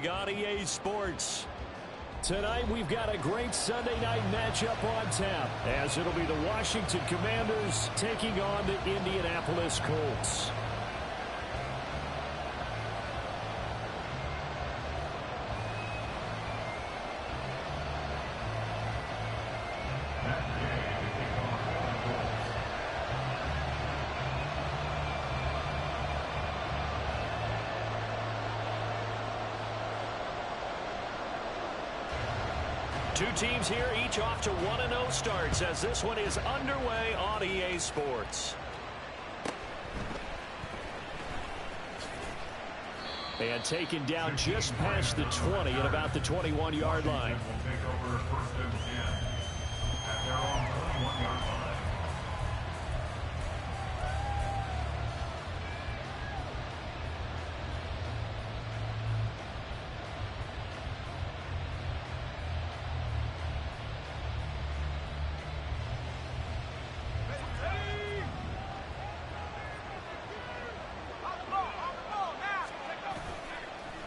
league on EA Sports. Tonight we've got a great Sunday night matchup on tap, as it'll be the Washington Commanders taking on the Indianapolis Colts. Two teams here, each off to 1-0 starts as this one is underway on EA Sports. And taken down just past the 20 at about the 21-yard line.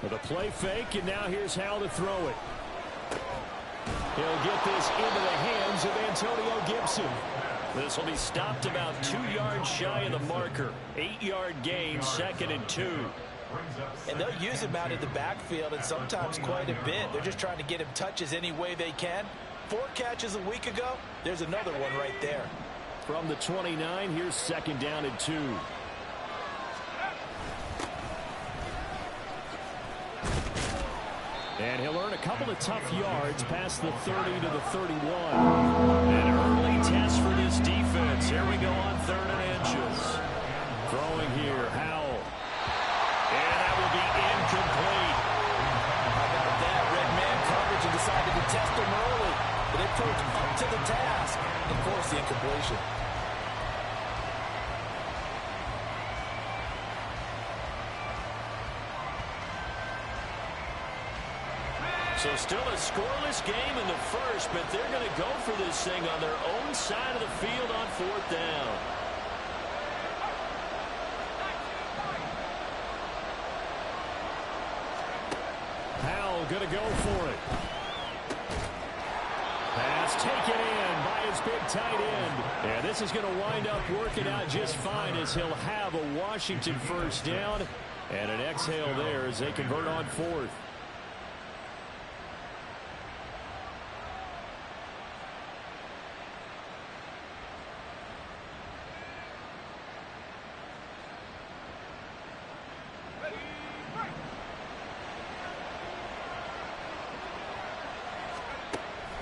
With a play fake, and now here's how to throw it. He'll get this into the hands of Antonio Gibson. This will be stopped about 2 yards shy of the marker. 8-yard gain, 2nd and 2. And they'll use him out in the backfield, and sometimes quite a bit. They're just trying to get him touches any way they can. 4 catches a week ago. There's another one right there. From the 29, here's 2nd down and 2. And he'll earn a couple of tough yards past the 30 to the 31. An early test for this defense. Here we go on 3rd and inches. Throwing here, Howell. And that will be incomplete. How about that? Red man coverage and decided to test him early. But they proved up to the task and forced the incompletion. So still a scoreless game in the first, but they're going to go for this thing on their own side of the field on 4th down. Howell going to go for it. Pass taken in by his big tight end. Yeah, this is going to wind up working out just fine as he'll have a Washington 1st down. And an exhale there as they convert on 4th.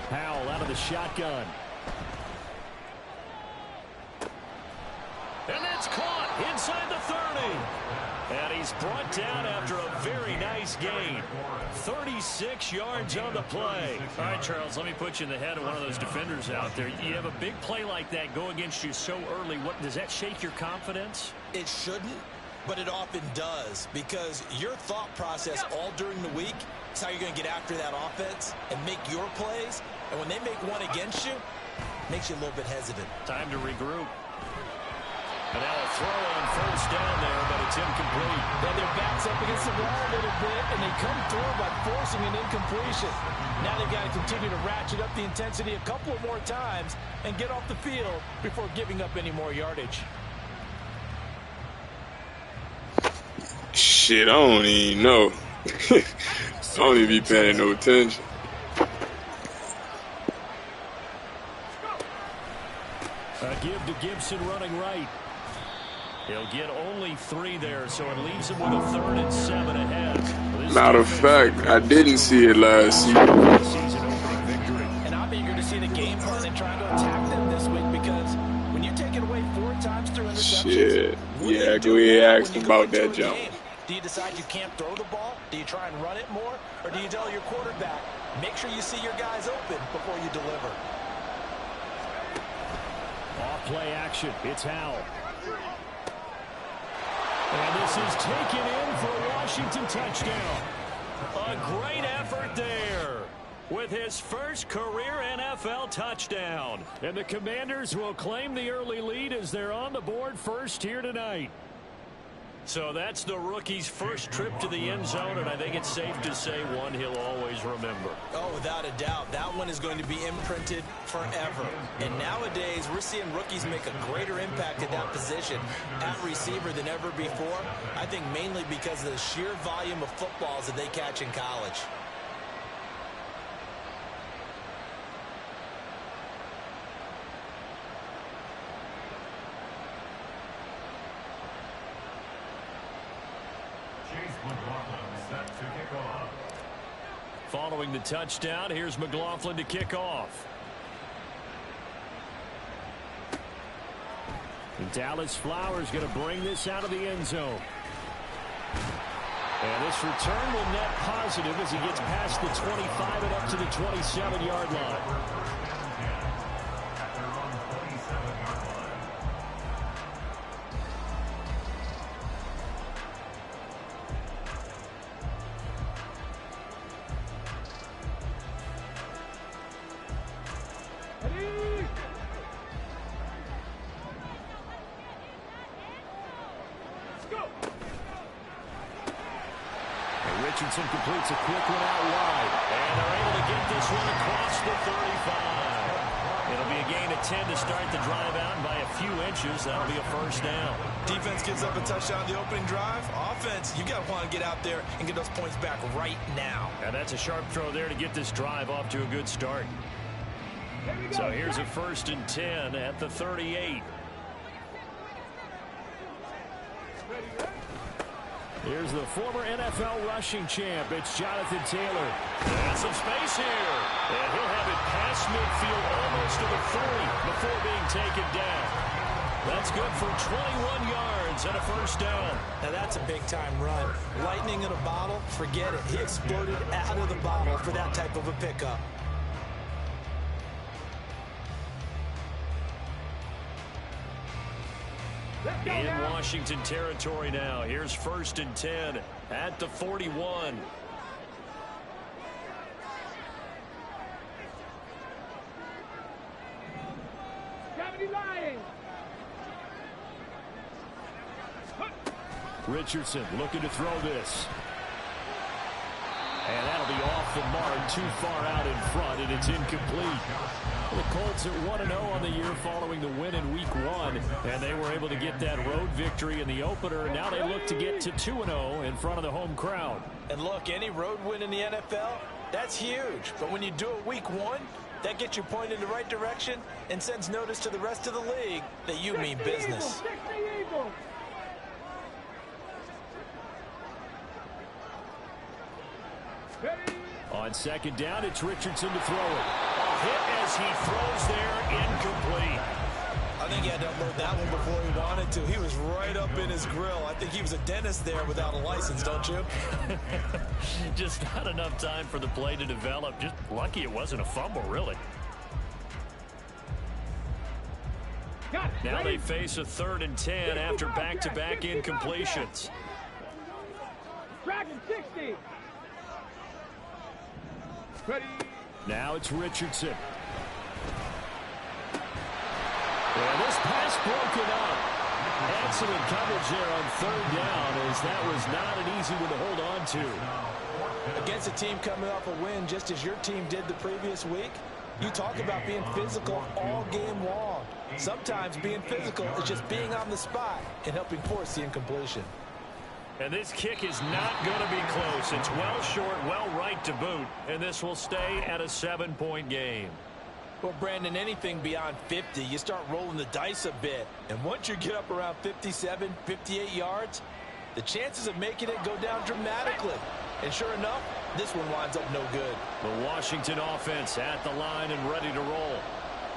Howell out of the shotgun. And that's caught inside the 30. And he's brought down after a very nice gain. 36 yards on the play. All right, Charles, let me put you in the head of one of those defenders out there. You have a big play like that go against you so early. What does that shake your confidence? It shouldn't, but it often does, because your thought process all during the week is how you're going to get after that offense and make your plays. And when they make one against you, it makes you a little bit hesitant. Time to regroup. And now a throw on 1st down there, but it's incomplete. Now their backs up against the wall a little bit, and they come through by forcing an incompletion. Now they've got to continue to ratchet up the intensity a couple of more times and get off the field before giving up any more yardage. Shit, I don't even know. I don't even be paying no attention. A give to Gibson running right. He'll get only 3 there, so it leaves him with a 3rd and 7 ahead. Matter of fact, I didn't see it last season. And I'm eager to see the game plan and trying to attack them this week, because when you take it away 4 times through interceptions, shit. Yeah, go ahead and ask about that jump. Do you decide you can't throw the ball? Do you try and run it more? Or do you tell your quarterback, make sure you see your guys open before you deliver? Off play action. It's Howell. And this is taken in for a Washington touchdown. A great effort there with his first career NFL touchdown. And the Commanders will claim the early lead as they're on the board first here tonight. So that's the rookie's first trip to the end zone, and I think it's safe to say one he'll always remember. Oh, without a doubt. That one is going to be imprinted forever. And nowadays, we're seeing rookies make a greater impact at that position at receiver than ever before. I think mainly because of the sheer volume of footballs that they catch in college. Following the touchdown, here's McLaughlin to kick off. And Dallas Flowers going to bring this out of the end zone. And this return will net positive as he gets past the 25 and up to the 27-yard line. Richardson completes a quick one out wide. And they're able to get this one across the 35. It'll be a gain of 10 to start the drive out, and by a few inches, that'll be a first down. Defense gives up a touchdown on the opening drive. Offense, you got to want to get out there and get those points back right now. And that's a sharp throw there to get this drive off to a good start. So here's a 1st and 10 at the 38. Here's the former NFL rushing champ. It's Jonathan Taylor. And some space here. And he'll have it past midfield almost to the 40 before being taken down. That's good for 21 yards and a first down. Now that's a big-time run. Lightning in a bottle, forget it. He exploded out of the bottle for that type of a pickup. In Washington territory now. Here's 1st and 10 at the 41. Richardson looking to throw this. And that'll be off the mark, too far out in front, and it's incomplete. The Colts are 1-0 on the year following the win in Week 1, and they were able to get that road victory in the opener. Now they look to get to 2-0 in front of the home crowd. And look, any road win in the NFL, that's huge. But when you do it Week 1, that gets you pointed in the right direction and sends notice to the rest of the league that you mean business. On 2nd down, it's Richardson to throw it. A hit as he throws there, incomplete. I think he had to unload that one before he wanted to. He was right up in his grill. I think he was a dentist there without a license, don't you? Just not enough time for the play to develop. Just lucky it wasn't a fumble, really. Now they face a 3rd and 10 after back-to-back incompletions. Dragon 60. Ready. Now it's Richardson. And this pass broken up. Excellent coverage there on 3rd down, as that was not an easy one to hold on to. Against a team coming off a win just as your team did the previous week, you talk about being physical all game long. Sometimes being physical is just being on the spot and helping force the incompletion. And this kick is not going to be close. It's well short, well right to boot, and this will stay at a 7-point game. Well, Brandon, anything beyond 50, you start rolling the dice a bit. And once you get up around 57, 58 yards, the chances of making it go down dramatically. And sure enough, this one winds up no good. The Washington offense at the line and ready to roll.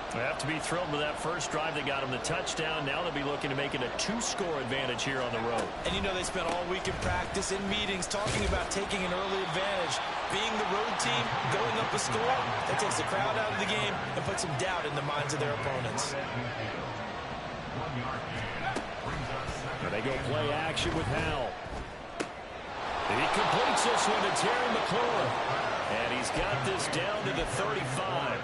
They have to be thrilled with that first drive. They got them the touchdown. Now they'll be looking to make it a 2-score advantage here on the road. And you know they spent all week in practice, in meetings, talking about taking an early advantage. Being the road team, going up a score, that takes the crowd out of the game and puts some doubt in the minds of their opponents. Now they go play action with Howell. He completes this one to Terry McLaurin. And he's got this down to the 35.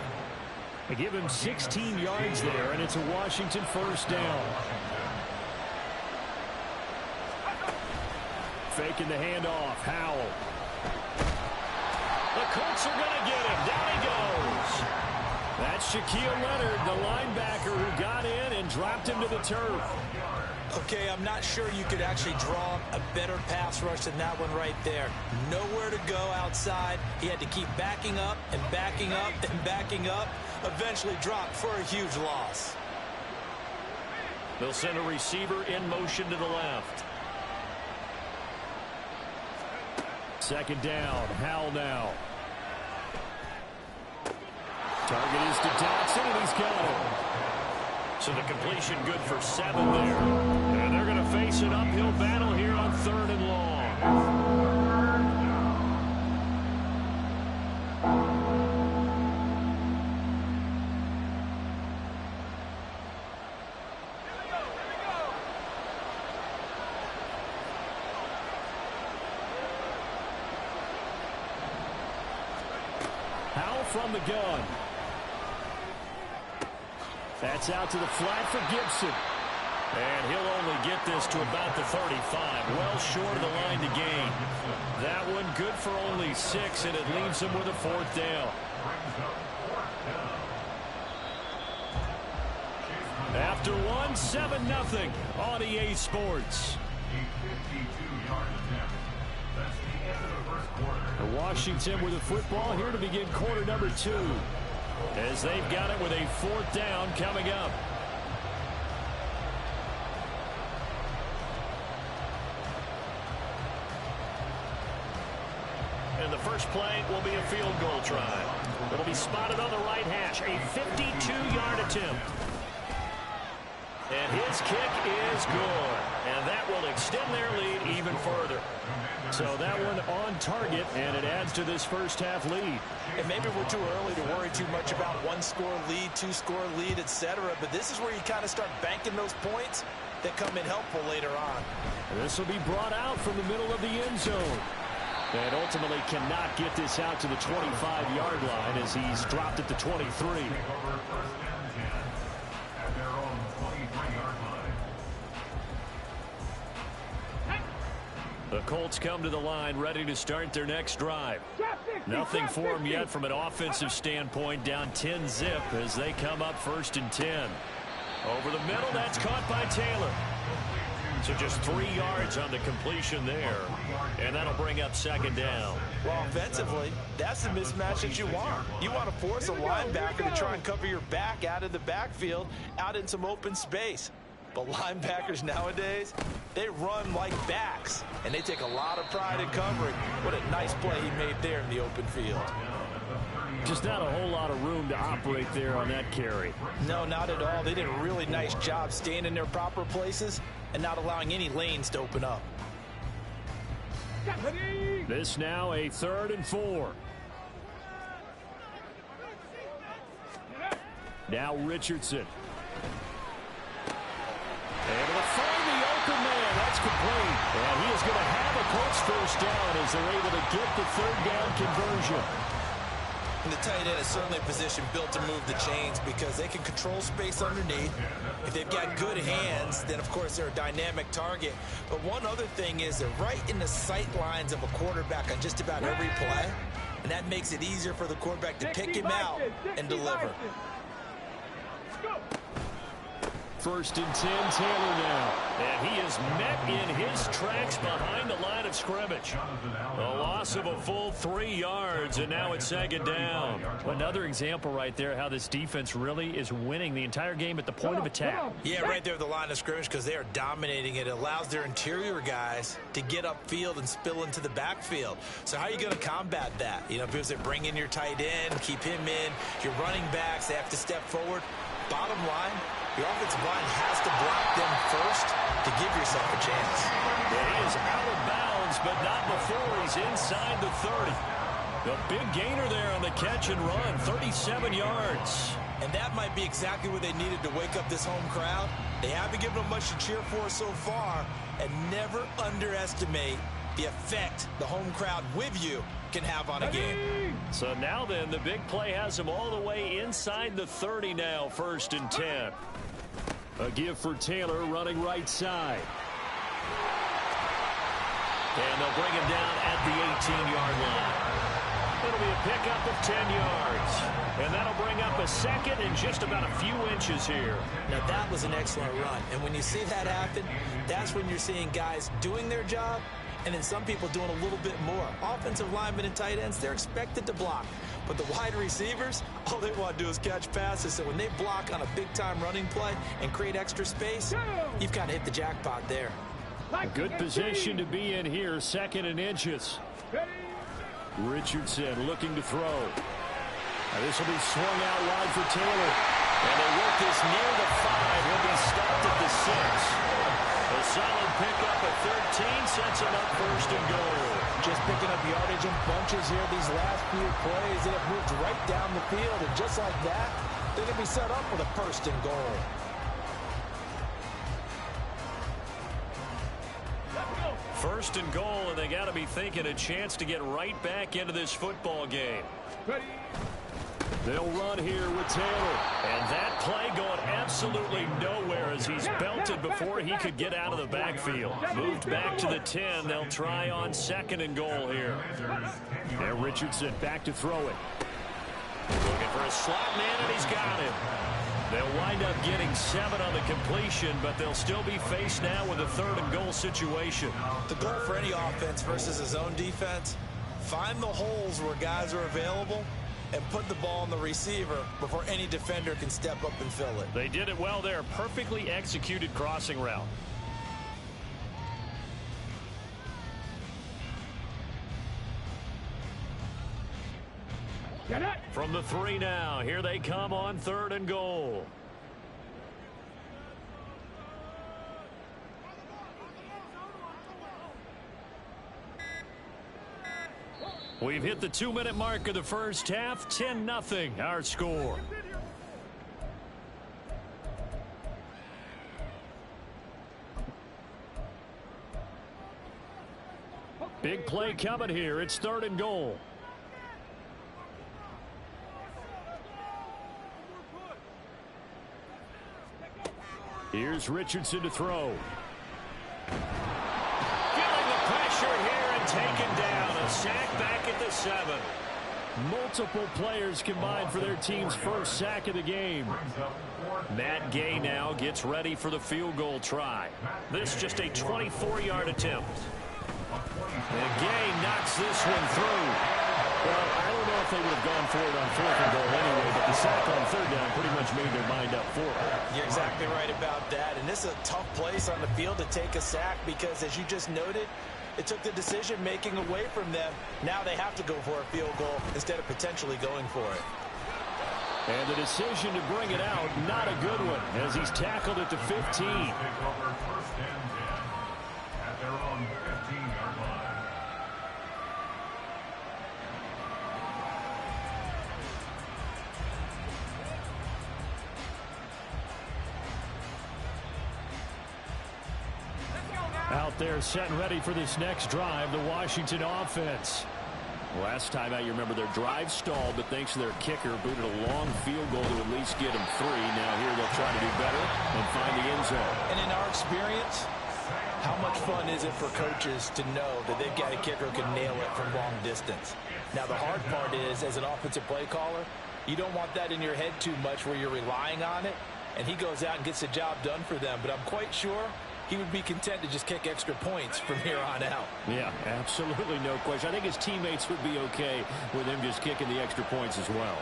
They give him 16 yards there, and it's a Washington first down. faking the handoff. Howell. The Colts are going to get him. Down he goes. That's Shaquille Leonard, the linebacker who got in and dropped him to the turf. Okay, I'm not sure you could actually draw a better pass rush than that one right there. Nowhere to go outside. He had to keep backing up and backing up and backing up. Eventually dropped for a huge loss. They'll send a receiver in motion to the left. Second down. Howell now. Target is to Dotson, and he's got it. So the completion good for 7 there. And they're going to face an uphill battle here on 3rd and long. Howell from the gun. That's out to the flat for Gibson. And he'll only get this to about the 35. Well short of the line to gain. That one good for only 6, and it leaves him with a 4th down. After 1, 7-0 on EA Sports. Washington with the football here to begin quarter number 2. As they've got it with a 4th down coming up. And the first play will be a field goal try. It'll be spotted on the right hash. A 52-yard attempt. And his kick is good. And that will extend their lead even further. So that one on target, and it adds to this first half lead. And maybe we're too early to worry too much about 1-score lead, 2-score lead, etc. But this is where you kind of start banking those points that come in helpful later on. This will be brought out from the middle of the end zone. And ultimately cannot get this out to the 25-yard line as he's dropped at the 23. The Colts come to the line ready to start their next drive. Nothing for them yet from an offensive standpoint, down 10-zip as they come up 1st and 10. Over the middle, that's caught by Taylor. So just 3 yards on the completion there, and that'll bring up 2nd down. Well, offensively, that's the mismatch that you want. You want to force a linebacker to try and cover your back out of the backfield, out in some open space. But linebackers nowadays, they run like backs, and they take a lot of pride in covering. What a nice play he made there in the open field. Just not a whole lot of room to operate there on that carry. No, not at all. They did a really nice job staying in their proper places and not allowing any lanes to open up. This now a 3rd and 4. Now Richardson. Able to find the open man. That's complete. And he is going to have a Colts first down as they're able to get the 3rd down conversion. And the tight end is certainly a position built to move the chains because they can control space underneath. If they've got good hands, then of course they're a dynamic target. But one other thing is they're right in the sight lines of a quarterback on just about every play. And that makes it easier for the quarterback to pick him out and deliver. 1st and 10, Taylor now. And he is met in his tracks behind the line of scrimmage. A loss of a full 3 yards, and now it's 2nd down. Another example right there how this defense really is winning the entire game at the point of attack. Yeah, right there at the line of scrimmage because they are dominating it. It allows their interior guys to get upfield and spill into the backfield. So how are you going to combat that? You know, because they bring in your tight end, keep him in. Your running backs, they have to step forward. Bottom line, your offensive line has to block them first to give yourself a chance. And he is out of bounds, but not before he's inside the 30. The big gainer there on the catch and run, 37 yards. And that might be exactly what they needed to wake up this home crowd. They haven't given them much to cheer for so far, and never underestimate the effect the home crowd with you can have on a game. So now then, the big play has him all the way inside the 30 now, 1st and 10. A give for Taylor running right side. And they'll bring him down at the 18-yard line. It'll be a pickup of 10 yards. And that'll bring up a second in just about a few inches here. Now, that was an excellent run. And when you see that happen, that's when you're seeing guys doing their job and then some people doing a little bit more. Offensive linemen and tight ends, they're expected to block. But the wide receivers, all they want to do is catch passes. So when they block on a big-time running play and create extra space, you've kind of hit the jackpot there. A good position to be in here, second and inches. Richardson looking to throw. This will be swung out wide for Taylor. And they work this near the 5. He'll be stopped at the 6. A solid pickup at 13 sets him up first and goal. Just picking up yardage in bunches here these last few plays. They have moved right down the field. And just like that, they're going to be set up with a first and goal. First and goal, and they got to be thinking a chance to get right back into this football game. They'll run here with Taylor. And that play going absolutely nowhere as he's belted before he could get out of the backfield. Moved back to the 10. They'll try on second and goal here. And Richardson back to throw it. Looking for a slot man, and he's got him. They'll wind up getting 7 on the completion, but they'll still be faced now with a third and goal situation. The goal for any offense versus his own defense, find the holes where guys are available and put the ball on the receiver before any defender can step up and fill it. They did it well there. Perfectly executed crossing route. From the 3 now, here they come on third and goal. We've hit the 2-minute mark of the first half. 10-0 our score. Big play coming here. It's third and goal. Here's Richardson to throw. Feeling the pressure here and taken down. A sack back at the 7. Multiple players combined for their team's first sack of the game. Matt Gay now gets ready for the field goal try. This just a 24-yard attempt. And Gay knocks this one through. Well, I don't know if they would have gone for it on fourth and goal anyway, but the sack on third down pretty much made their mind up for it. You're exactly right about that. And this is a tough place on the field to take a sack because, as you just noted, it took the decision-making away from them. Now they have to go for a field goal instead of potentially going for it. And the decision to bring it out, not a good one, as he's tackled at the 15. Out there set and ready for this next drive, the Washington offense. Last time out, you remember their drive stalled, but thanks to their kicker, booted a long field goal to at least get them 3. Now here they'll try to do better and find the end zone. And in our experience, how much fun is it for coaches to know that they've got a kicker who can nail it from long distance? Now the hard part is, as an offensive play caller, you don't want that in your head too much where you're relying on it, and he goes out and gets the job done for them. But I'm quite sure he would be content to just kick extra points from here on out. Yeah, absolutely no question. I think his teammates would be okay with him just kicking the extra points as well.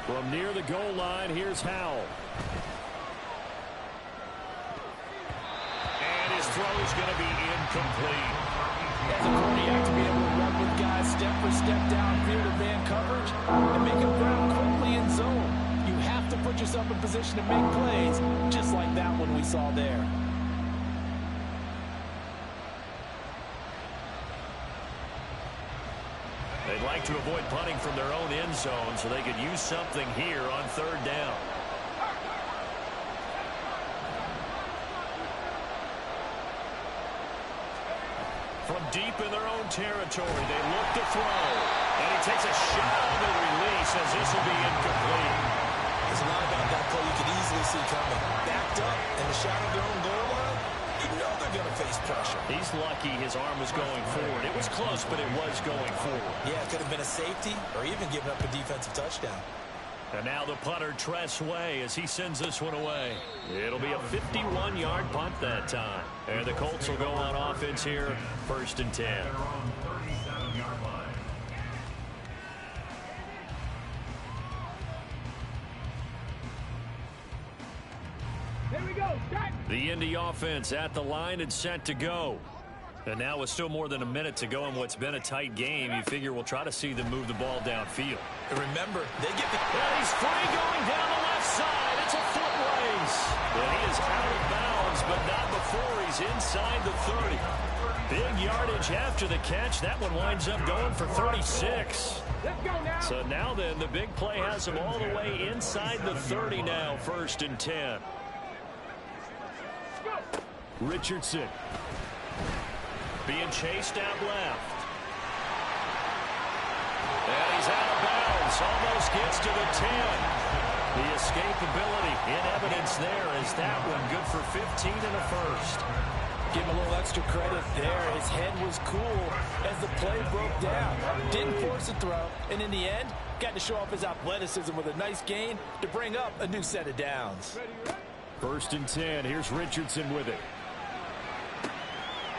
From near the goal line, here's Howell. And his throw is going to be incomplete. As a corner, you have to be able to run with guys step for step downfield in man coverage and make them ground quickly in zone. You have to put yourself in position to make plays, just like that one we saw there. They'd like to avoid punting from their own end zone so they could use something here on third down. From deep in their own territory, they look to throw. And he takes a shot on the release as this will be incomplete. There's a lot about that play you could easily see coming. Backed up in the shadow of their own goal line, you know they're going to face pressure. He's lucky his arm was going forward. It was close, but it was going forward. Yeah, it could have been a safety or even given up a defensive touchdown. And now the punter Tress Way as he sends this one away. It'll be a 51-yard punt that time. And the Colts will go on offense here, 1st and 10. The Indy offense at the line and set to go. And now with still more than a minute to go in what's been a tight game, you figure we'll try to see them move the ball downfield. And remember, they get the... And he's free going down the left side. It's a foot race. And he is out of bounds, but not before he's inside the 30. Big yardage after the catch. That one winds up going for 36. So now then, the big play has him all the way inside the 30 now, 1st and 10. Richardson being chased out left. And he's out of bounds. Almost gets to the 10. The escapability in evidence there as that one good for 15 and a first. Give him a little extra credit there. His head was cool as the play broke down. Didn't force a throw. And in the end, got to show off his athleticism with a nice gain to bring up a new set of downs. 1st and 10. Here's Richardson with it.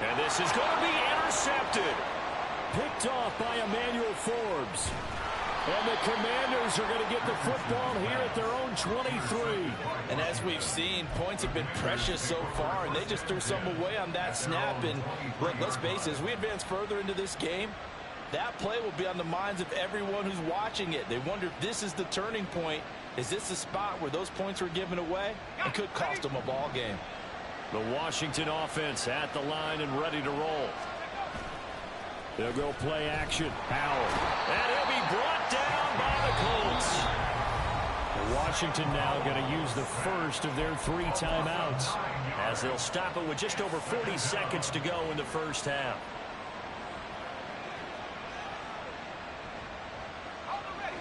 And this is going to be intercepted. Picked off by Emmanuel Forbes. And the Commanders are going to get the football here at their own 23. And as we've seen, points have been precious so far, and they just threw some away on that snap. And look, let's face it, as we advance further into this game, that play will be on the minds of everyone who's watching it. They wonder if this is the turning point. Is this the spot where those points were given away? It could cost them a ball game. The Washington offense at the line and ready to roll. They'll go play action. Howell. And he'll be brought down by the Colts. Washington now going to use the first of their 3 timeouts as they'll stop it with just over 40 seconds to go in the first half.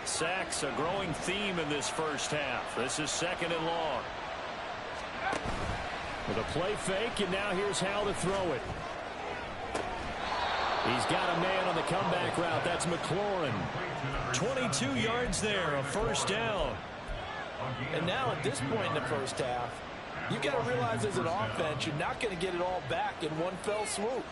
Sacks a growing theme in this first half. This is 2nd and long. With a play fake, and now here's how to throw it. He's got a man on the comeback route. That's McLaurin. 22 yards there, a first down. And now at this point in the first half, you've got to realize as an offense, you're not going to get it all back in one fell swoop.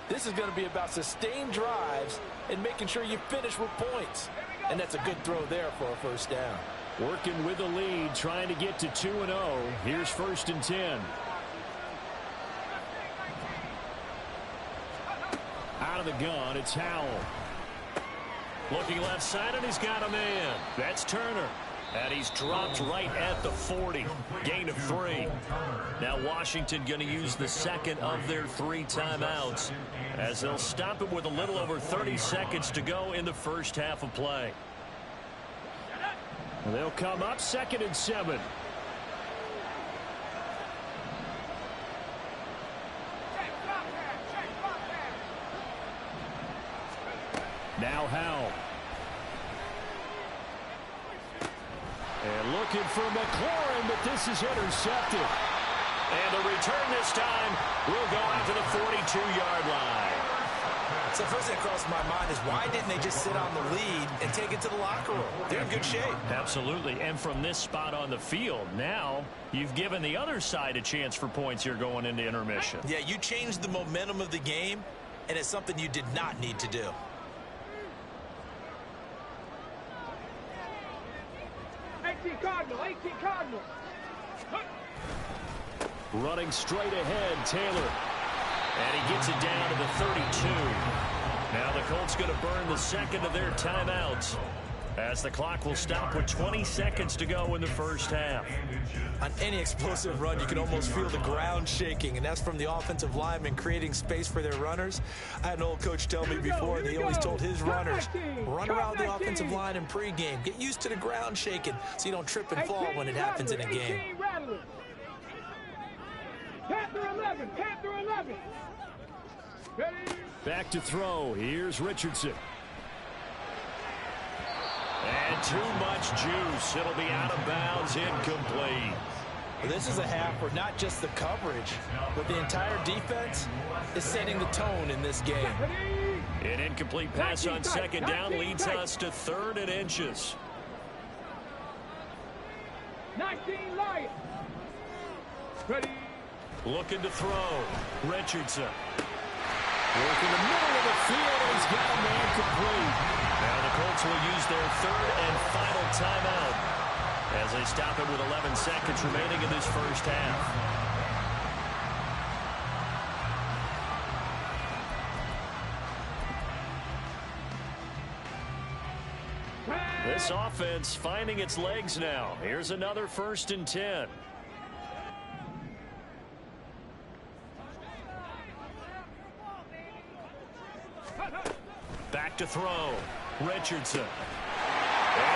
This is going to be about sustained drives and making sure you finish with points. And that's a good throw there for a first down. Working with the lead, trying to get to 2-0. Here's 1st and 10. Out of the gun, it's Howell. Looking left side, and he's got a man. That's Turner. And he's dropped right at the 40. Gain of 3. Now Washington going to use the second of their 3 timeouts as they'll stop it with a little over 30 seconds to go in the first half of play. They'll come up 2nd and 7. Now Howell. And looking for McLaurin, but this is intercepted. And the return this time will go out to the 42-yard line. So first thing that crossed my mind is why didn't they just sit on the lead and take it to the locker room? They're in good shape. Absolutely. And from this spot on the field, now you've given the other side a chance for points here going into intermission. Yeah, you changed the momentum of the game, and it's something you did not need to do. Cardinal. Running straight ahead, Taylor. And he gets it down to the 32. Now the Colts going to burn the second of their timeouts as the clock will stop with 20 seconds to go in the first half. On any explosive run, you can almost feel the ground shaking, and that's from the offensive linemen creating space for their runners. I had an old coach tell me before, and he always told his runners, run around the offensive line in pregame. Get used to the ground shaking so you don't trip and fall when it happens in a game. Panther 11. Back to throw. Here's Richardson. And too much juice. It'll be out of bounds, incomplete. This is a half where not just the coverage, but the entire defense is setting the tone in this game. An incomplete pass on second down leads us to 3rd and inches. 19 Lions. Ready. Looking to throw. Richardson. Working the middle of the field, and he's got a man complete. Now the Colts will use their 3rd and final timeout as they stop it with 11 seconds remaining in this first half. This offense finding its legs now. Here's another 1st and 10. Back to throw. Richardson. And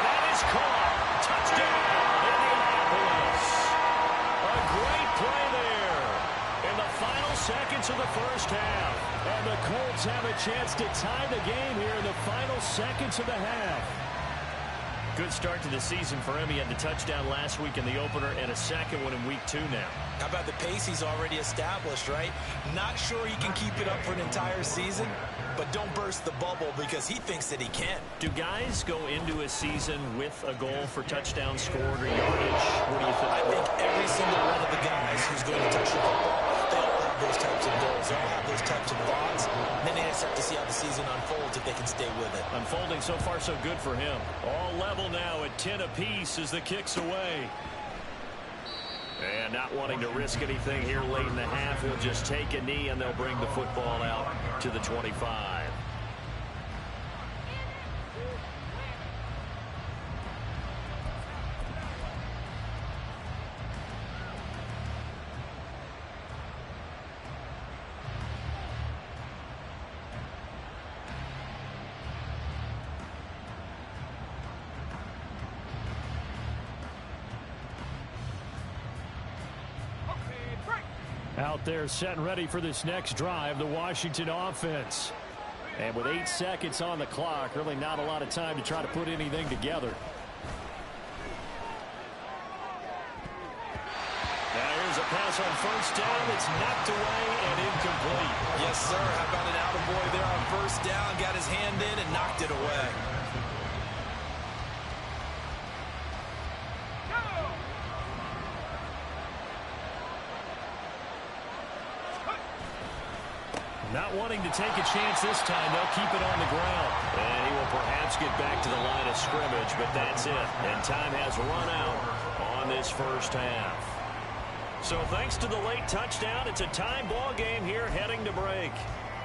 that is caught. Touchdown, Indianapolis. A great play there in the final seconds of the first half. And the Colts have a chance to tie the game here in the final seconds of the half. Good start to the season for him. He had the touchdown last week in the opener and a second one in week 2 now. How about the pace he's already established, right? Not sure he can keep it up for an entire season, but don't burst the bubble because he thinks that he can. Do guys go into a season with a goal for touchdowns scored or yardage? What do you think? I think every single one of the guys who's going to touch the football, they all have those types of goals. They all have those types of thoughts. And then they just have to see how the season unfolds if they can stay with it. Unfolding so far so good for him. All level now at 10 apiece as the kick's away. And not wanting to risk anything here late in the half, he'll just take a knee and they'll bring the football out to the 25. Out there set and ready for this next drive, the Washington offense. And with 8 seconds on the clock, really not a lot of time to try to put anything together. Now here's a pass on first down that's knocked away and incomplete. Yes, sir. How about an attaboy there on first down? Got his hand in and knocked it away. Not wanting to take a chance this time, they'll keep it on the ground. And he will perhaps get back to the line of scrimmage, but that's it. And time has run out on this first half. So thanks to the late touchdown, it's a tie ball game here heading to break.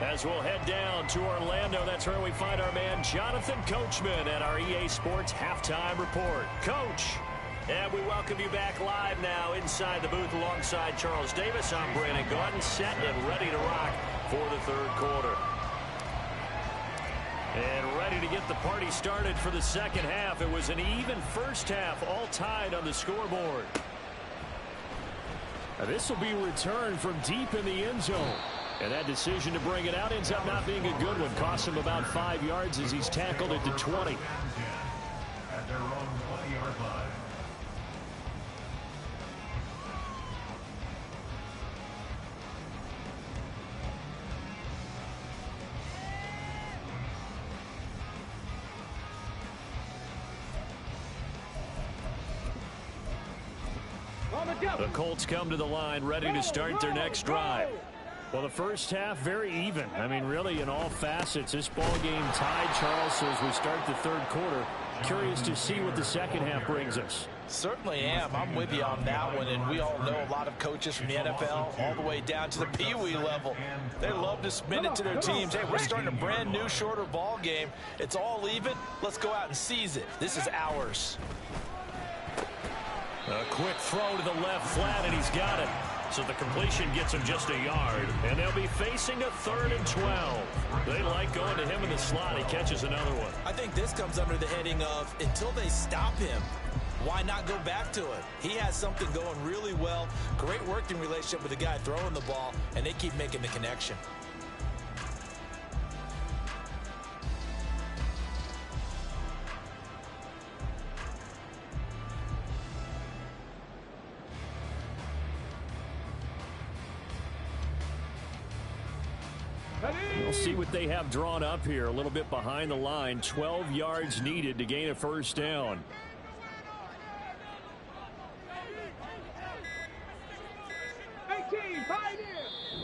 As we'll head down to Orlando, that's where we find our man Jonathan Coachman at our EA Sports Halftime Report. Coach, and we welcome you back live now inside the booth alongside Charles Davis. I'm Brandon Gordon, set and ready to rock for the third quarter. And ready to get the party started for the second half. It was an even first half, all tied on the scoreboard. Now this will be returned from deep in the end zone. And that decision to bring it out ends up not being a good one. Cost him about 5 yards as he's tackled at the 20. At their own 20-yard line. The Colts come to the line ready to start their next drive. Well, the first half very even. I mean, really in all facets. This ball game tied, Charles, so as we start the third quarter, curious to see what the second half brings us. Certainly am. I'm with you on that one, and we all know a lot of coaches from the NFL all the way down to the Pee Wee level. They love to submit it to their teams. Hey, we're starting a brand new, shorter ball game. It's all even. Let's go out and seize it. This is ours. A quick throw to the left flat, and he's got it. So the completion gets him just a yard, and they'll be facing a 3rd and 12. They like going to him in the slot. He catches another one. I think this comes under the heading of until they stop him, why not go back to it? He has something going really well. Great working relationship with the guy throwing the ball, and they keep making the connection. We'll see what they have drawn up here. A little bit behind the line. 12 yards needed to gain a first down.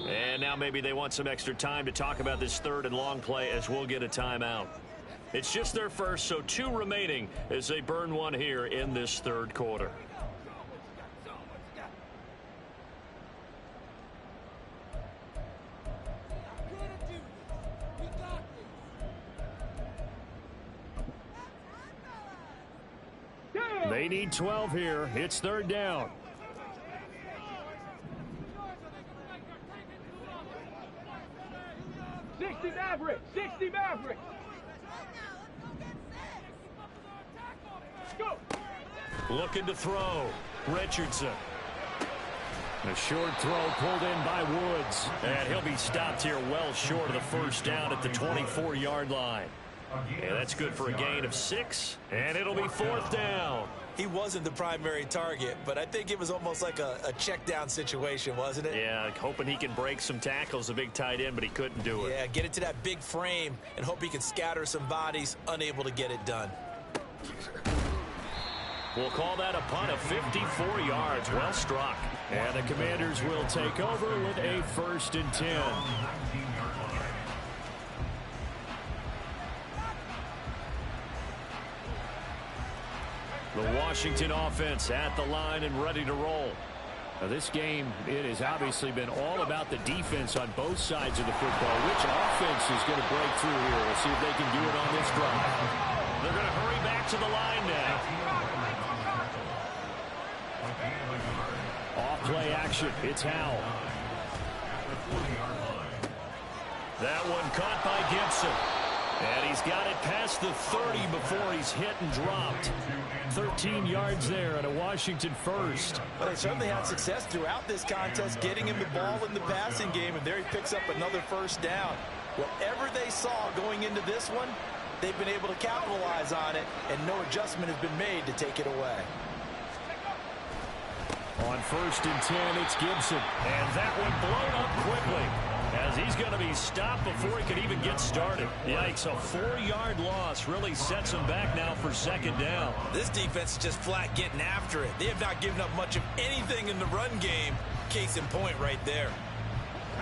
And now maybe they want some extra time to talk about this third and long play as we'll get a timeout. It's just their first, so 2 remaining as they burn one here in this third quarter. They need 12 here. It's third down. Looking to throw. Richardson. A short throw pulled in by Woods. And he'll be stopped here well short of the first down at the 24-yard line. And that's good for a gain of 6. And it'll be fourth down. He wasn't the primary target, but I think it was almost like a check down situation, wasn't it? Yeah, hoping he can break some tackles, a big tight end, but he couldn't do it. Yeah, get it to that big frame and hope he can scatter some bodies, unable to get it done. We'll call that a punt of 54 yards. Well struck. And the Commanders will take over with a 1st and 10. The Washington offense at the line and ready to roll. Now this game, it has obviously been all about the defense on both sides of the football. Which offense is going to break through here? We'll see if they can do it on this drive. They're going to hurry back to the line now. Off-play action. It's Howell. That one caught by Gibson. And he's got it past the 30 before he's hit and dropped. 13 yards there and a Washington first. Well, they certainly had success throughout this contest, getting him the ball in the passing game, and there he picks up another first down. Whatever they saw going into this one, they've been able to capitalize on it, and no adjustment has been made to take it away. On 1st and 10, it's Gibson. And that one blown up quickly as he's going to be stopped before he can even get started. Yikes, a 4-yard loss really sets him back now for second down. This defense is just flat getting after it. They have not given up much of anything in the run game. Case in point right there.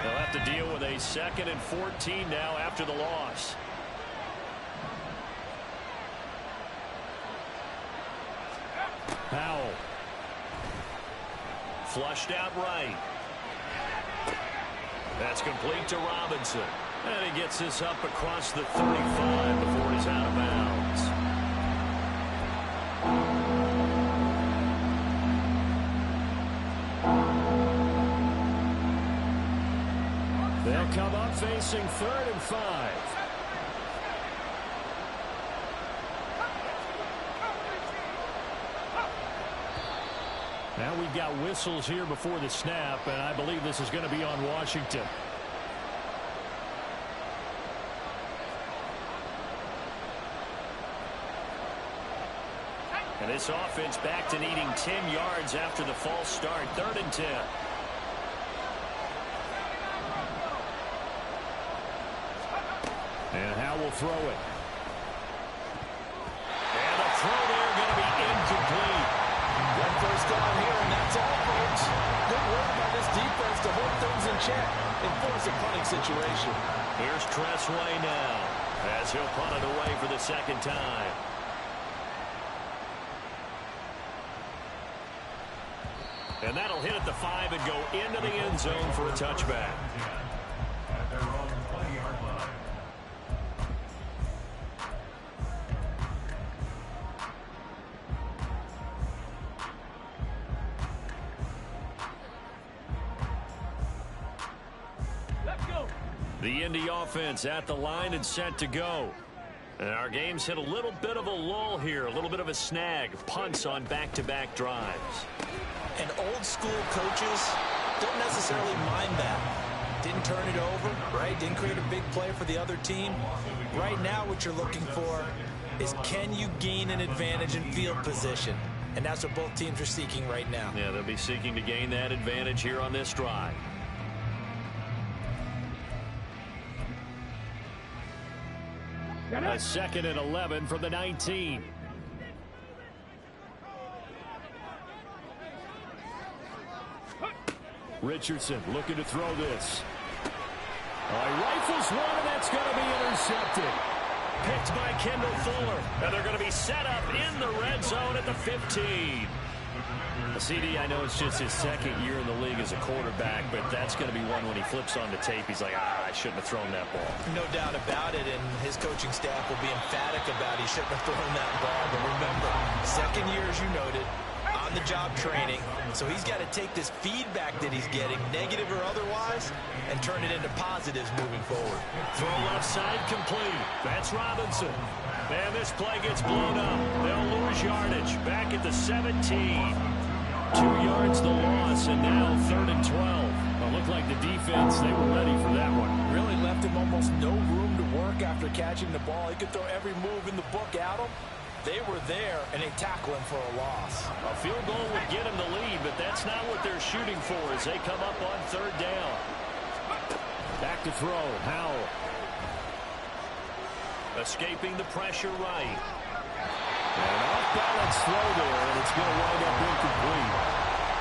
They'll have to deal with a 2nd and 14 now after the loss. Howell. Flushed out right. That's complete to Robinson. And he gets this up across the 35 before he's out of bounds. They'll come up facing 3rd and 5. Now we've got whistles here before the snap, and I believe this is going to be on Washington. And this offense back to needing 10 yards after the false start. 3rd and 10. And Howell will throw it. And a throw there going to be incomplete. One first down here, and that's all, folks. Good work by this defense to hold things in check and force a punting situation. Here's Tressway now as he'll punt it away for the second time. And that'll hit at the 5 and go into the end zone for a touchback. At their own 20-yard line. The Indy offense at the line and set to go. And our game's hit a little bit of a lull here, a little bit of a snag. Punts on back-to-back drives. And old school coaches don't necessarily mind that. Didn't turn it over, right? Didn't create a big play for the other team. Right now what you're looking for is, can you gain an advantage in field position? And that's what both teams are seeking right now. Yeah, they'll be seeking to gain that advantage here on this drive. A 2nd and 11 from the 19. Richardson looking to throw this. He rifles one, and that's going to be intercepted. Picked by Kendall Fuller. And they're going to be set up in the red zone at the 15. CD, I know it's just his 2nd year in the league as a quarterback, but that's going to be one when he flips on the tape. He's like, I shouldn't have thrown that ball. No doubt about it, and his coaching staff will be emphatic about he shouldn't have thrown that ball. But remember, 2nd year, as you noted, on-the-job training. So he's got to take this feedback that he's getting, negative or otherwise, and turn it into positives moving forward. Throw left side complete. That's Robinson. And this play gets blown up. They'll lose yardage. Back at the 17. 2 yards the loss, and now 3rd and 12. It looked like the defense, they were ready for that one. Really left him almost no room to work after catching the ball. He could throw every move in the book at him. They were there, and they tackle him for a loss. A field goal would get him the lead, but that's not what they're shooting for as they come up on 3rd down. Back to throw, Howell. Escaping the pressure right. An off-balance throw there, and it's going to wind up incomplete.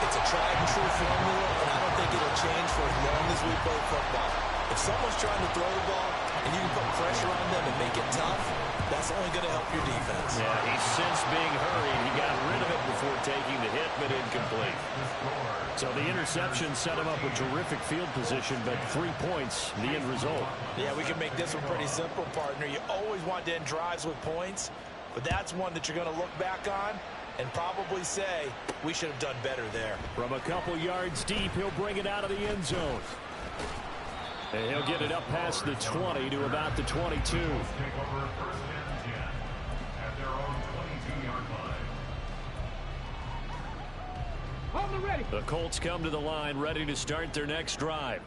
It's a tried-and-true formula, and I don't think it'll change for as long as we play football. If someone's trying to throw the ball, and you can put pressure on them and make it tough, that's only going to help your defense. Yeah, he's since being hurried. He got rid of it before taking the hit, but incomplete. So the interception set him up with terrific field position, but 3 points, the end result. Yeah, we can make this one pretty simple, partner. You always want to end drives with points, but that's one that you're going to look back on and probably say, we should have done better there. From a couple yards deep, he'll bring it out of the end zone. And he'll get it up past the 20 to about the 22. Take over 1st and 10 at their own 22-yard line. On the ready. The Colts come to the line, ready to start their next drive.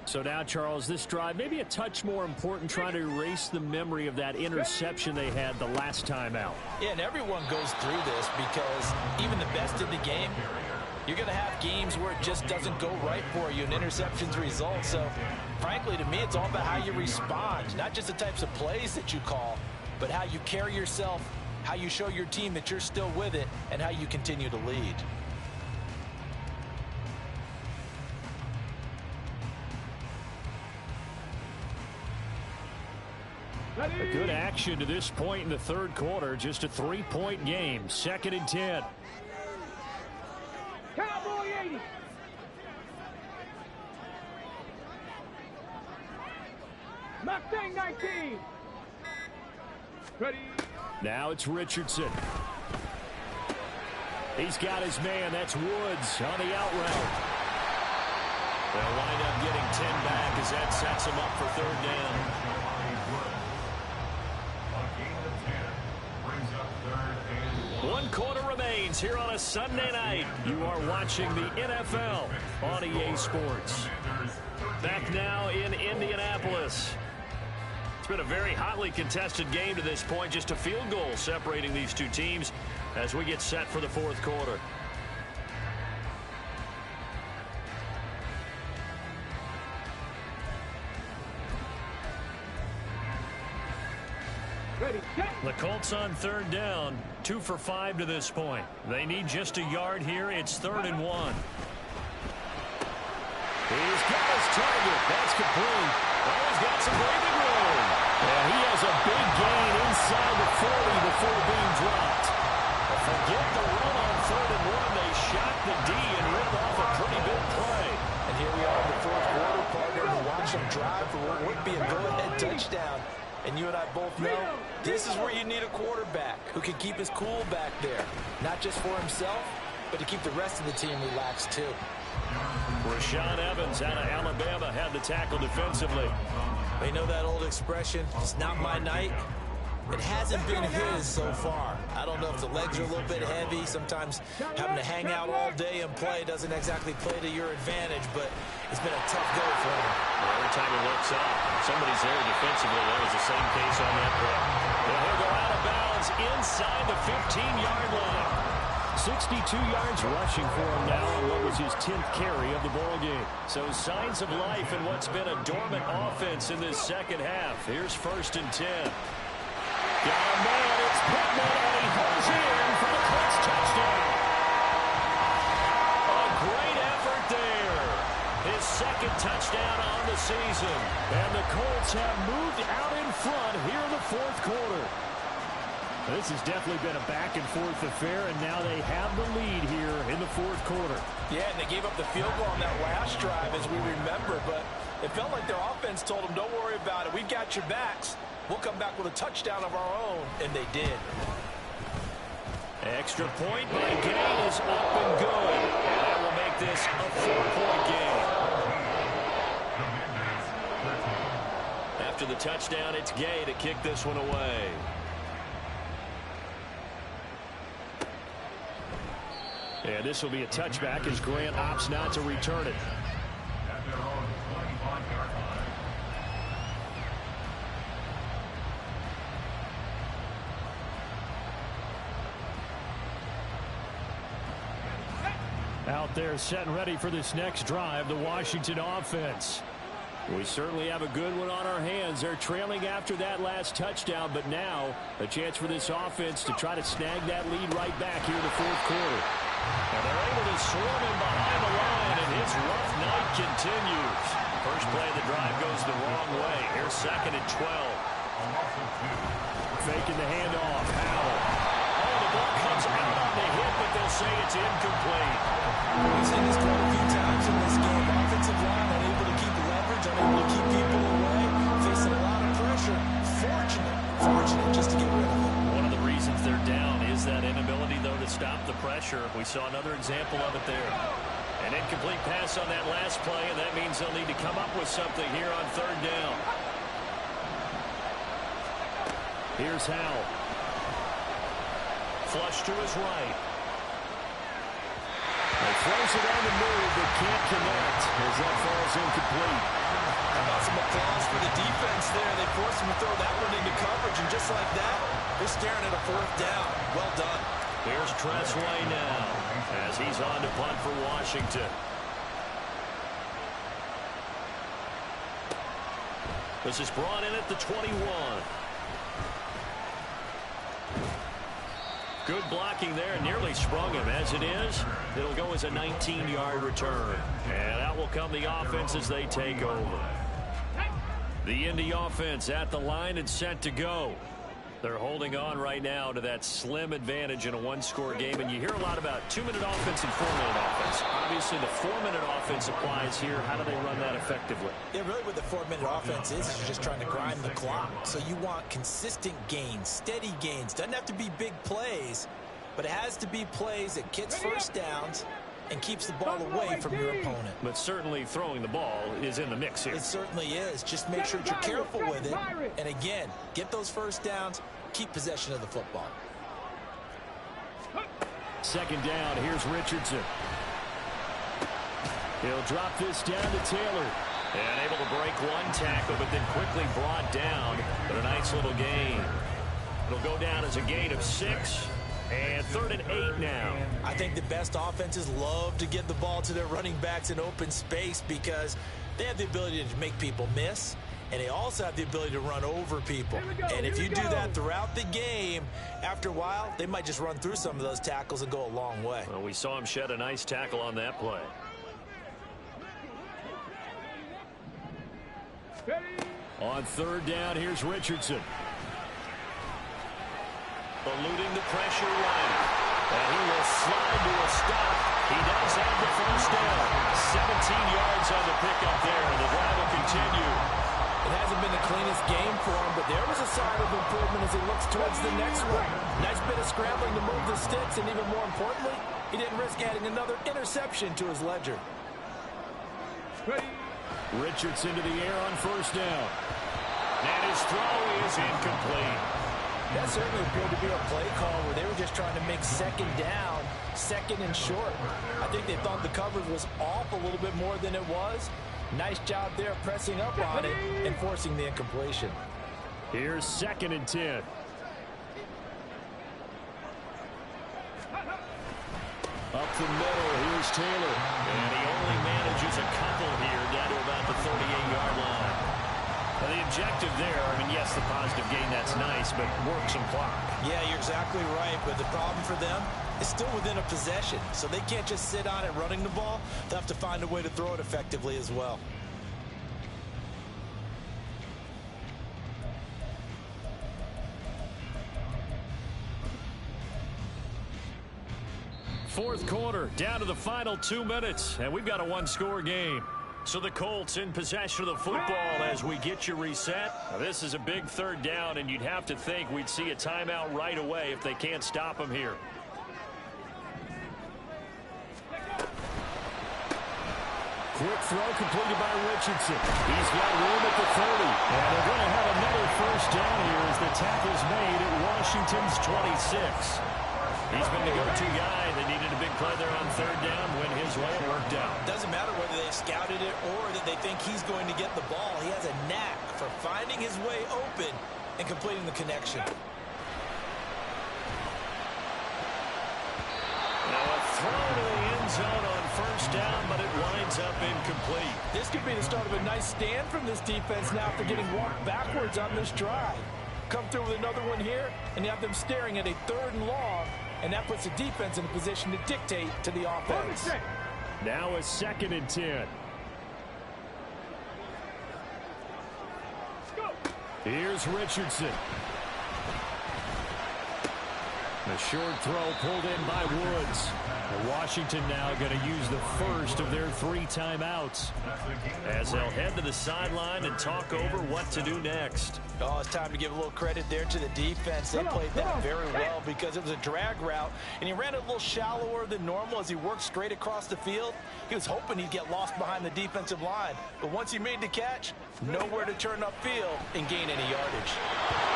So now, Charles, this drive maybe a touch more important, trying to erase the memory of that interception they had the last time out. Yeah, and everyone goes through this because even the best in the game, you're going to have games where it just doesn't go right for you, and interceptions result. So, frankly, to me, it's all about how you respond, not just the types of plays that you call, but how you carry yourself, how you show your team that you're still with it, and how you continue to lead. A good action to this point in the 3rd quarter. Just a 3-point game. 2nd and 10. Cowboy 80. Mustang 19. Ready. Now it's Richardson. He's got his man. That's Woods on the out route. They'll wind up getting 10 back as that sets him up for 3rd down. One quarter remains here on a Sunday night. You are watching the NFL on EA Sports. Back now in Indianapolis. It's been a very hotly contested game to this point. Just a field goal separating these two teams as we get set for the 4th quarter. The Colts on 3rd down, 2 for 5 to this point. They need just a yard here. It's 3rd and 1. He's got his target. That's complete. Oh, he's got some breathing room. And he has a big gain inside the 40 before being dropped. Forget the run on 3rd and 1. They shot the D and ripped off a pretty big play. And here we are in the 4th quarter, partner, to watch them drive for what would be a go-ahead touchdown. And you and I both know this is where you need a quarterback who can keep his cool back there. Not just for himself, but to keep the rest of the team relaxed too. Rashaan Evans out of Alabama had the tackle defensively. You know that old expression, it's not my night? It hasn't been his so far. I don't know if the legs are a little bit heavy. Sometimes having to hang out all day and play doesn't exactly play to your advantage, but it's been a tough go for him. Well, every time he looks up, somebody's there defensively. That was the same case on that play. And he'll go out of bounds inside the 15-yard line. 62 yards rushing for him now on what was his 10th carry of the ball game. So signs of life in what's been a dormant offense in this second half. Here's 1st and 10. Got a man, it's Pittman, and he goes in for the Colts touchdown. A great effort there. His second touchdown on the season. And the Colts have moved out in front here in the fourth quarter. This has definitely been a back-and-forth affair, and now they have the lead here in the fourth quarter. Yeah, and they gave up the field goal on that last drive, as we remember, but it felt like their offense told them, don't worry about it. We've got your backs. We'll come back with a touchdown of our own, and they did. Extra point by Gain is up and good. And that will make this a 4-point game. After the touchdown, it's Gay to kick this one away. And this will be a touchback as Grant opts not to return it. At their own 25-yard line. Out there set and ready for this next drive, the Washington offense. We certainly have a good one on our hands. They're trailing after that last touchdown, but now a chance for this offense to try to snag that lead right back here in the fourth quarter. And they're able to swarm him behind the line, and his rough night continues. First play of the drive goes the wrong way. Here's 2nd and 12. Faking the handoff. Howell. Oh, the ball comes out on the hit, but they'll say it's incomplete. We've seen this quite a few times in this game. Offensive line unable to keep leverage, unable to keep people away, facing a lot of pressure. Fortunate just to get rid of it. One of the reasons they're down is that inability, though, to stop the pressure. We saw another example of it there. An incomplete pass on that last play, and that means they'll need to come up with something here on 3rd down. Here's Howell. Flush to his right. He throws it on the move, but can't connect as that falls incomplete. How about some applause for the defense there? They forced him to throw that one into coverage, and just like that, they're staring at a 4th down. Well done. Here's Tressway now as he's on to punt for Washington. This is brought in at the 21. Good blocking there, nearly sprung him. As it is, it'll go as a 19-yard return. And out will come the offense as they take over. The Indy offense at the line and set to go. They're holding on right now to that slim advantage in a one-score game. And you hear a lot about 2-minute offense and 4-minute offense. Obviously, the 4-minute offense applies here. How do they run that effectively? Yeah, really what the 4-minute offense is you're just trying to grind the clock. So you want consistent gains, steady gains. Doesn't have to be big plays, but it has to be plays that gets first downs and keeps the ball away from your opponent. But certainly throwing the ball is in the mix here. It certainly is. Just make sure that you're careful with it. And again, get those first downs, keep possession of the football. 2nd down, here's Richardson. He'll drop this down to Taylor. And able to break one tackle, but then quickly brought down. But a nice little gain. It'll go down as a gain of 6. And 3rd and 8 now. I think the best offenses love to get the ball to their running backs in open space because they have the ability to make people miss, and they also have the ability to run over people. And if you do that throughout the game, after a while, they might just run through some of those tackles and go a long way. Well, we saw him shed a nice tackle on that play. On 3rd down, here's Richardson. Eluding the pressure right. And he will slide to a stop. He does have the first down. 17 yards on the pickup there. The drive will continue. It hasn't been the cleanest game for him, but there was a sign of improvement as he looks towards the next one. Nice bit of scrambling to move the sticks, and even more importantly, he didn't risk adding another interception to his ledger. Richardson to the air on 1st down. And his throw is incomplete. That certainly appeared to be a play call where they were just trying to make 2nd down, 2nd and short. I think they thought the coverage was off a little bit more than it was. Nice job there pressing up on it and forcing the incompletion. Here's 2nd and 10. Up the middle, here's Taylor. And he only manages a couple here down to about the 38-yard line. Well, the objective there, I mean, yes, the positive of gain that's nice, but work some clock. Yeah, you're exactly right, but the problem for them is still within a possession, so they can't just sit on it running the ball. They'll have to find a way to throw it effectively as well. Fourth quarter, down to the final 2 minutes, and we've got a one-score game. So the Colts in possession of the football as we get you reset. Now, this is a big third down, and you'd have to think we'd see a timeout right away if they can't stop them here. Quick throw completed by Richardson. He's got room at the 30. And they're going to have another first down here as the tackle's made at Washington's 26. He's been the go-to guy. They needed a big play there on third down. Went his way. It worked out. Doesn't matter whether they scouted it or that they think he's going to get the ball. He has a knack for finding his way open and completing the connection. Now a throw to the end zone on first down, but it winds up incomplete. This could be the start of a nice stand from this defense now after getting walked backwards on this drive. Come through with another one here, and you have them staring at a 3rd and long. And that puts the defense in a position to dictate to the offense. Now a 2nd and 10. Here's Richardson. The short throw pulled in by Woods. And Washington now going to use the first of their 3 timeouts as they'll head to the sideline and talk over what to do next. Oh, it's time to give a little credit there to the defense. They played that very well because it was a drag route, and he ran it a little shallower than normal as he worked straight across the field. He was hoping he'd get lost behind the defensive line, but once he made the catch, nowhere to turn upfield and gain any yardage.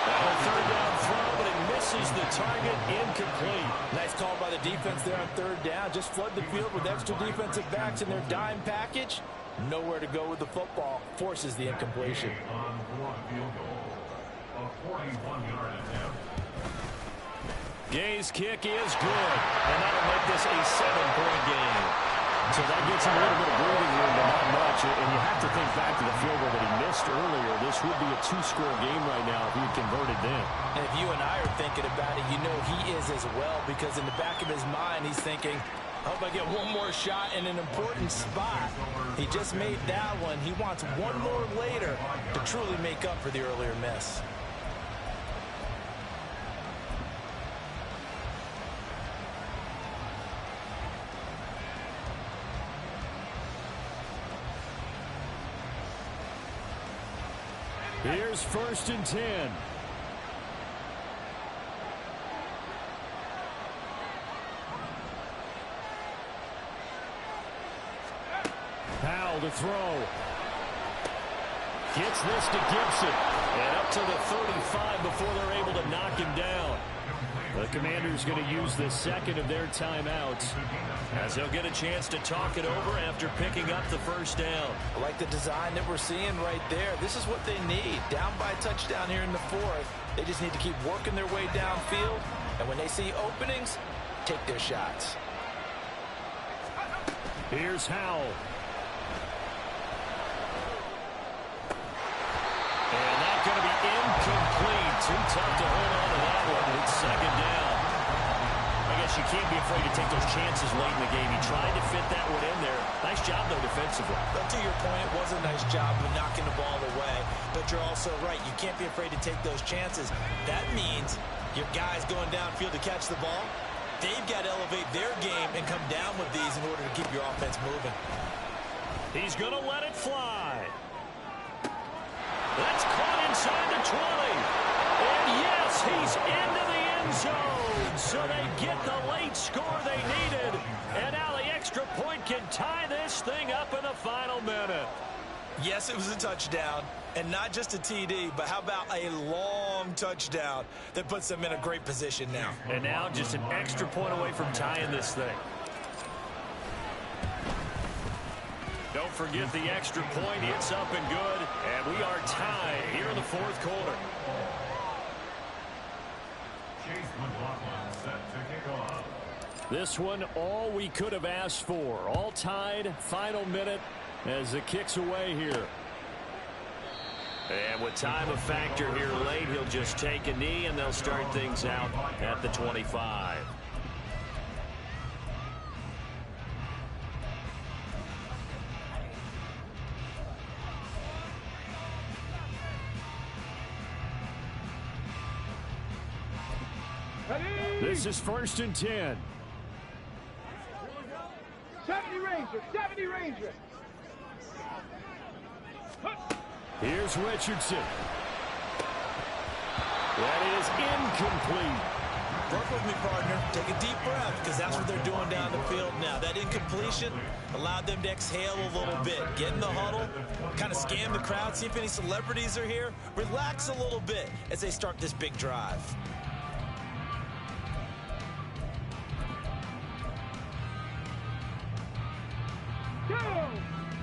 A third down throw, but it misses the target. Incomplete. Nice call by the defense there on third down. Just flood the field with extra defensive backs in their dime package. Nowhere to go with the football. Forces the incompletion. On 4th field goal. A 41-yard attempt. Gay's kick is good, and that'll make this a 7-point game. So that gets him a little bit of breathing room, but not much. And you have to think back to the field goal that he missed earlier. This would be a 2-score game right now if he had converted then. And if you and I are thinking about it, you know he is as well, because in the back of his mind, he's thinking, I hope I get one more shot in an important spot. He just made that one. He wants one more later to truly make up for the earlier miss. Here's 1st and 10. Powell to throw. Gets this to Gibson. And up to the 35 before they're able to knock him down. The Commanders going to use the 2nd of their timeouts as they'll get a chance to talk it over after picking up the first down. I like the design that we're seeing right there. This is what they need. Down by a touchdown here in the 4th. They just need to keep working their way downfield. And when they see openings, take their shots. Here's Howell. And that's going to be incomplete. Too tough to hold on to that one. It's 2nd down. I guess you can't be afraid to take those chances late in the game. He tried to fit that one in there. Nice job, though, defensively. But to your point, it was a nice job of knocking the ball away. But you're also right. You can't be afraid to take those chances. That means your guys going downfield to catch the ball, they've got to elevate their game and come down with these in order to keep your offense moving. He's going to let it fly. That's caught inside the 20. And yes, he's into the end zone. So they get the late score they needed. And now the extra point can tie this thing up in the final minute. Yes, it was a touchdown, and not just a TD, but how about a long touchdown that puts them in a great position now. And now just an extra point away from tying this thing. Don't forget the extra point. It's up and good, and we are tied here in the 4th quarter. Chase McLaughlin set to kick off. This one, all we could have asked for. All tied, final minute as the kick's away here. And with time a factor here late, he'll just take a knee, and they'll start things out at the 25. This is 1st and 10. 70 Ranger, 70 Ranger. Here's Richardson. That is incomplete. Work with me, partner. Take a deep breath, because that's what they're doing down the field now. That incompletion allowed them to exhale a little bit. Get in the huddle, kind of scan the crowd, see if any celebrities are here. Relax a little bit as they start this big drive.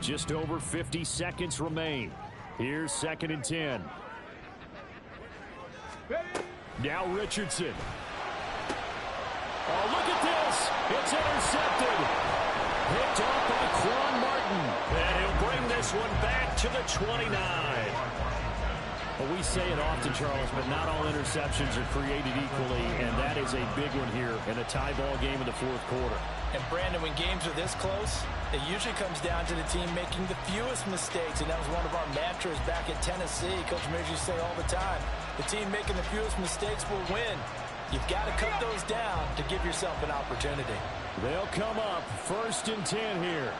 Just over 50 seconds remain. Here's 2nd and 10. Now Richardson. Oh, look at this. It's intercepted. Picked off by Quan Martin. And he'll bring this one back to the 29. Well, we say it often, Charles, but not all interceptions are created equally, and that is a big one here in a tie ball game in the 4th quarter. And Brandon, when games are this close, it usually comes down to the team making the fewest mistakes, and that was one of our mantras back at Tennessee. Coach Mears used to say all the time, the team making the fewest mistakes will win. You've got to cut those down to give yourself an opportunity. They'll come up 1st and 10 here.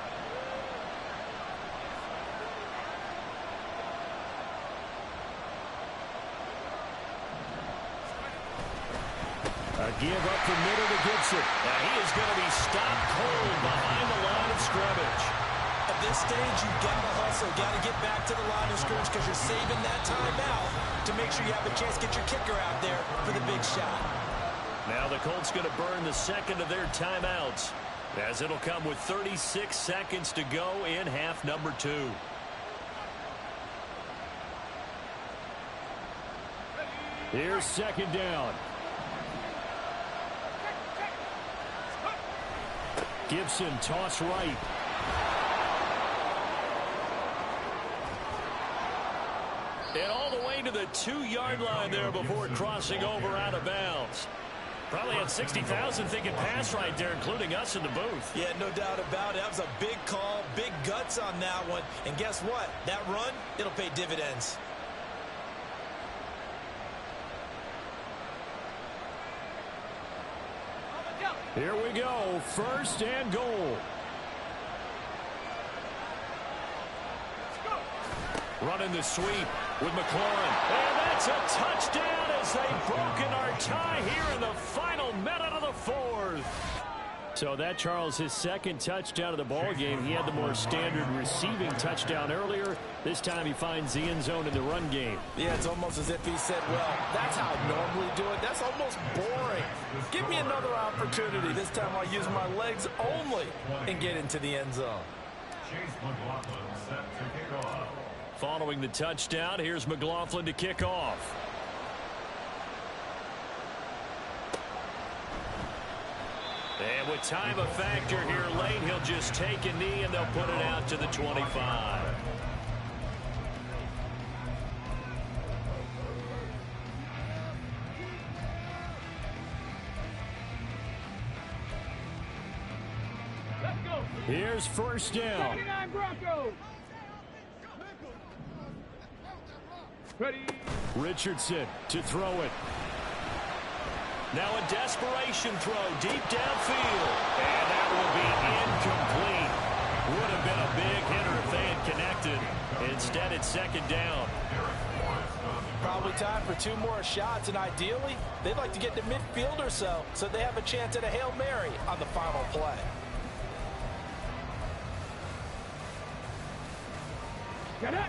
A give up the middle to Gibson. Now he is going to be stopped cold behind the line of scrimmage. At this stage, you've got to hustle, got to get back to the line of scrimmage, because you're saving that timeout to make sure you have a chance to get your kicker out there for the big shot. Now the Colts going to burn the second of their timeouts, as it'll come with 36 seconds to go in half number 2. Here's 2nd down. Gibson toss right. And all the way to the 2-yard line there before crossing over out of bounds. Probably had 60,000 thinking pass right there, including us in the booth. Yeah, no doubt about it. That was a big call, big guts on that one. And guess what? That run, it'll pay dividends. Here we go. 1st and goal. Running the sweep with McLaurin. And that's a touchdown as they've broken our tie here in the final minute of the 4th. So that, Charles, his 2nd touchdown of the ball game. He had the more standard receiving touchdown earlier. This time he finds the end zone in the run game. Yeah, it's almost as if he said, well, that's how I normally do it. That's almost boring. Give me another opportunity. This time I'll use my legs only and get into the end zone. Chase McLaughlin set to kick off. Following the touchdown, here's McLaughlin to kick off. And with time a factor here late, he'll just take a knee and they'll put it out to the 25. Let's go. Here's 1st down. 79 Broncos. Ready. Richardson to throw it. Now a desperation throw deep downfield. And that will be incomplete. Would have been a big hitter if they had connected. Instead, it's 2nd down. Probably time for 2 more shots, and ideally, they'd like to get to midfield or so they have a chance at a Hail Mary on the final play.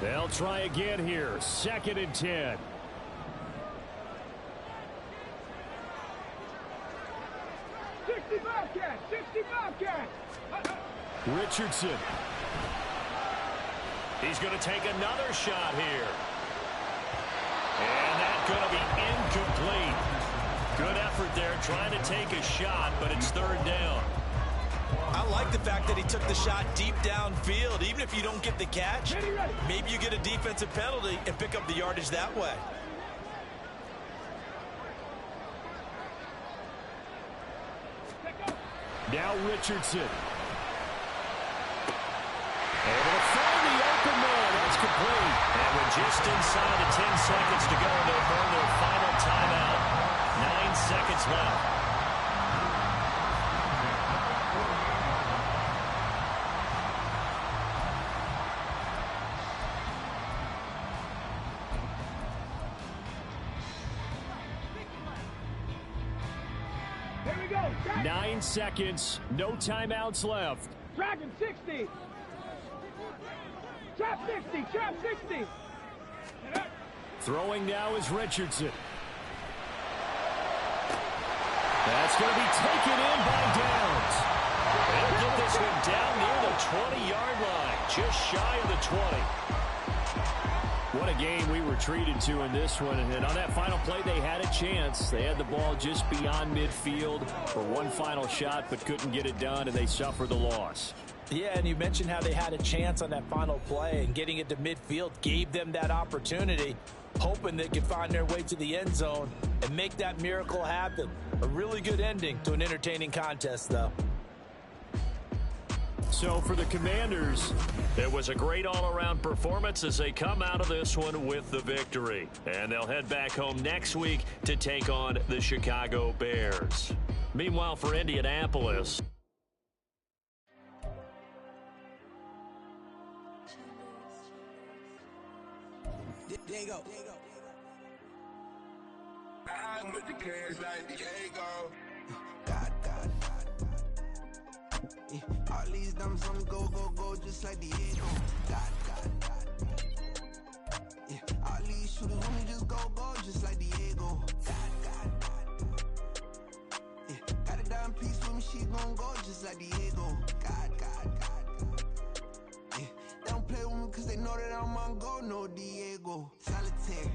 They'll try again here. 2nd and 10. Richardson. He's going to take another shot here. And that's going to be incomplete. Good effort there trying to take a shot, but it's 3rd down. I like the fact that he took the shot deep downfield. Even if you don't get the catch, maybe you get a defensive penalty and pick up the yardage that way. Now Richardson. Able to find the open man. That's complete. And we're just inside of 10 seconds to go, they'll burn their final timeout. 9 seconds left. Here we go. 9 seconds. No timeouts left. Dragon 60. Trap 60. Trap 60. Throwing now is Richardson. That's going to be taken in by Downs. They'll get this one down near the 20-yard line, just shy of the 20. What a game we were treated to in this one. And on that final play, they had a chance. They had the ball just beyond midfield for one final shot, but couldn't get it done, and they suffered the loss. Yeah, and you mentioned how they had a chance on that final play, and getting it to midfield gave them that opportunity, hoping they could find their way to the end zone and make that miracle happen. A really good ending to an entertaining contest, though. So for the Commanders, it was a great all-around performance as they come out of this one with the victory. And they'll head back home next week to take on the Chicago Bears. Meanwhile, for Indianapolis, Diego. I'm with the cash like Diego. God. Yeah, all these dumps on go, just like Diego. God. Yeah, all these shooters on me just go, just like Diego. God. Yeah, got a dime piece with me, she gon' go just like Diego. God. Yeah, they don't play with me cause they know that I'm on go, no Diego. Solitaire.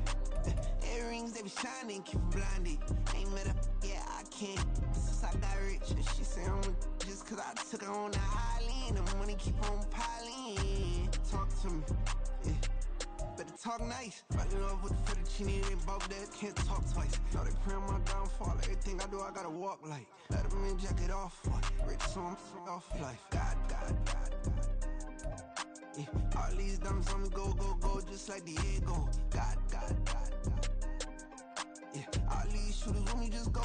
Earrings, they be shining, keep blinded. Ain't met up, yeah, I can't. Since I got rich, and she say I'm just cause I took her on the island. The money keep on piling. Talk to me, yeah. Better talk nice. Falling off with the fettuccine, they both dead, can't talk twice. Now they pray on my downfall. Everything I do, I gotta walk like. Let them in, jacket off. Rich, so I'm off life. God. Yeah, all these dumps on me go, just like Diego. God. Yeah, all these shooters on me just go,